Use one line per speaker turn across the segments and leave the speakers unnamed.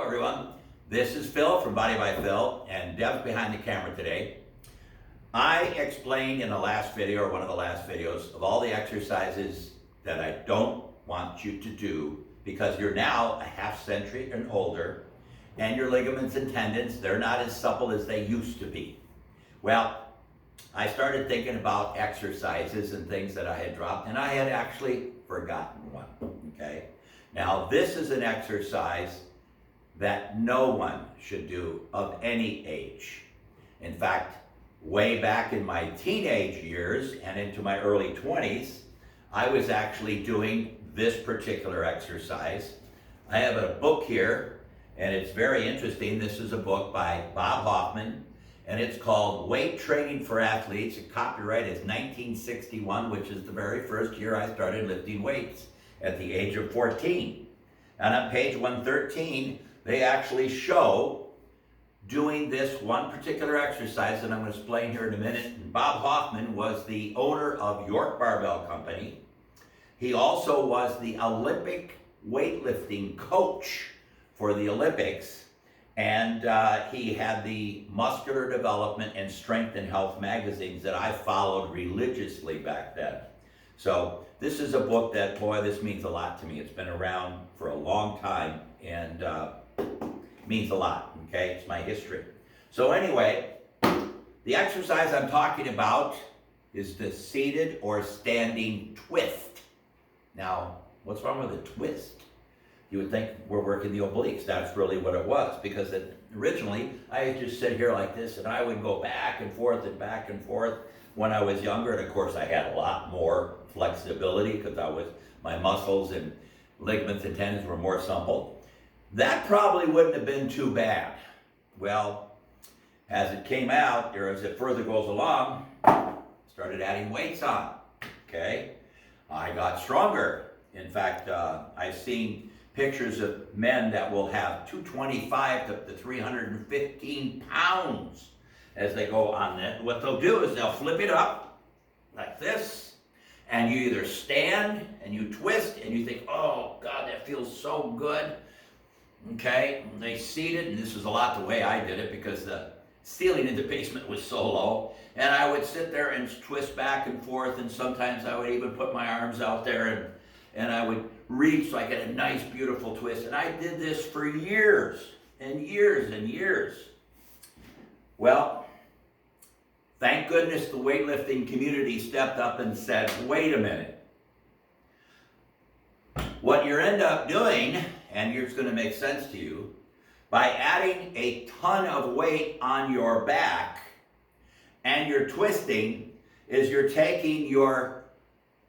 everyone. This is Phil from Body by Phil, and Deb's behind the camera today. I explained in the last video, or one of the last videos, of all the exercises that I don't want you to do because you're now a half century and older, and your ligaments and tendons, they're not as supple as they used to be. Well, I started thinking about exercises and things that I had dropped, and I had actually forgotten one, okay? Now, this is an exercise that no one should do of any age. In fact, way back in my teenage years and into my early 20s, I was actually doing this particular exercise. I have a book here, and it's very interesting. This is a book by Bob Hoffman, and it's called Weight Training for Athletes. The copyright is 1961, which is the very first year I started lifting weights at the age of 14. And on page 113, they actually show doing this one particular exercise that I'm going to explain here in a minute. And Bob Hoffman was the owner of York Barbell Company. He also was the Olympic weightlifting coach for the Olympics. And he had the Muscular Development and Strength and Health magazines that I followed religiously back then. So this is a book that, boy, this means a lot to me. It's been around for a long time and means a lot, okay? It's my history. So anyway, the exercise I'm talking about is the seated or standing twist. Now, what's wrong with a twist? You would think we're working the obliques. That's really what it was, because originally I would just sit here like this and I would go back and forth when I was younger. And of course I had a lot more flexibility because my muscles and ligaments and tendons were more supple. That probably wouldn't have been too bad. Well, as it came out, or as it further goes along, started adding weights on, okay? I got stronger. In fact, I've seen pictures of men that will have 225 to 315 pounds as they go on it. What they'll do is they'll flip it up like this, and you either stand and you twist and you think, oh God, that feels so good. Okay, and they seat it, and this is a lot the way I did it because the ceiling in the basement was so low, and I would sit there and twist back and forth, and sometimes I would even put my arms out there and I would reach so I get a nice beautiful twist. And I did this for years and years and years. Well, thank goodness the weightlifting community stepped up and said, wait a minute. What you end up doing, and it's going to make sense to you, by adding a ton of weight on your back and you're twisting, is you're taking your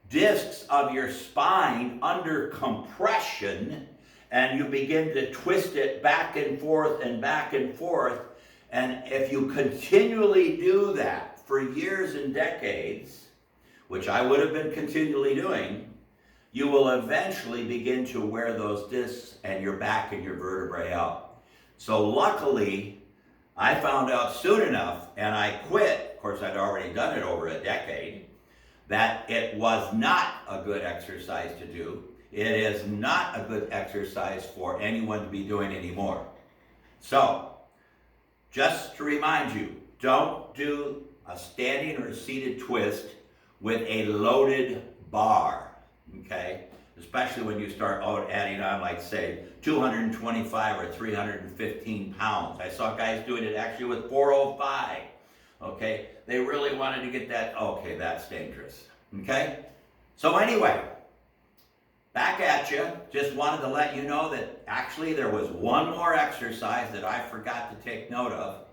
discs of your spine under compression and you begin to twist it back and forth and back and forth. And if you continually do that for years and decades, which I would have been continually doing, you will eventually begin to wear those discs and your back and your vertebrae out. So luckily, I found out soon enough, and I quit. Of course, I'd already done it over a decade, that it was not a good exercise to do. It is not a good exercise for anyone to be doing anymore. So, just to remind you, don't do a standing or a seated twist with a loaded bar. Okay, especially when you start adding on, like say 225 or 315 pounds. I saw guys doing it actually with 405. Okay, they really wanted to get that. Okay, that's dangerous. Okay, so anyway, back at you. Just wanted to let you know that actually there was one more exercise that I forgot to take note of,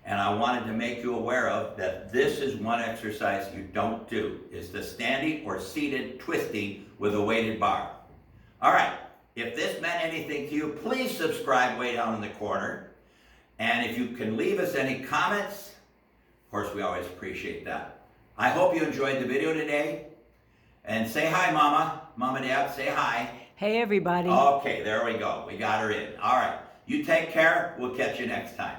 and I wanted to make you aware of that. This is one exercise you don't do. It's the standing or seated twisting with a weighted bar. All right, if this meant anything to you, please subscribe way down in the corner. And if you can leave us any comments, of course, we always appreciate that. I hope you enjoyed the video today. And say hi, Mama. Mama, Dad, say hi.
Hey, everybody.
Okay, there we go. We got her in. All right, you take care. We'll catch you next time.